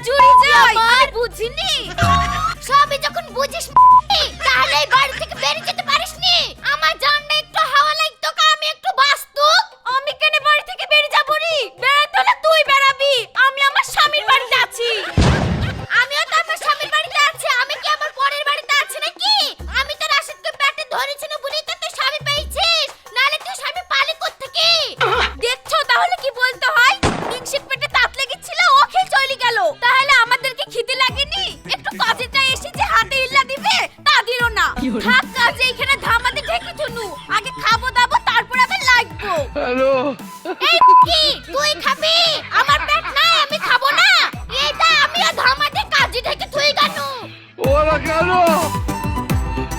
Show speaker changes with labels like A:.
A: জুড়ি যাই আমি বুঝিনি। সবই যখন বুঝিস তাহলে এই বাড়ি থেকে বেরিয়ে যেতে পারিসনি। আমার জানটা একটু হাওয়া লাগতো, আমি একটু বাস্তু। আমি কেন বাড়ি থেকে বেরিয়ে যাবো রে? বেরাতে হলে তুই বেরাবি, আমি আমার স্বামীর বাড়িতে আছি। আমিও তো আমার স্বামীর বাড়িতে আছি, আমি কি আমার পরের বাড়িতে আছি নাকি? আমি তো রাশিদকে পেটে ধরেছি না বলেই তো তুই স্বামী পেয়েছিস, নালে তুই স্বামী পালি কোত্থেকে? দেখছো তাহলে কি বলতে হয়? মিংসির পেটে তাত লেগেছিল, ও খেয়ে চলে গেল। তাহলে আমাদেরকে খিদে লাগেনি? একটু কাজেটা এসে যে হাতে ইল্লা দিবে তা দিল না। থাক কাজে এখানে ধামাতে ঢেকে চুনু, আগে খাবো দাবো তারপর আবার লাগবো।
B: হ্যালো
A: এই কি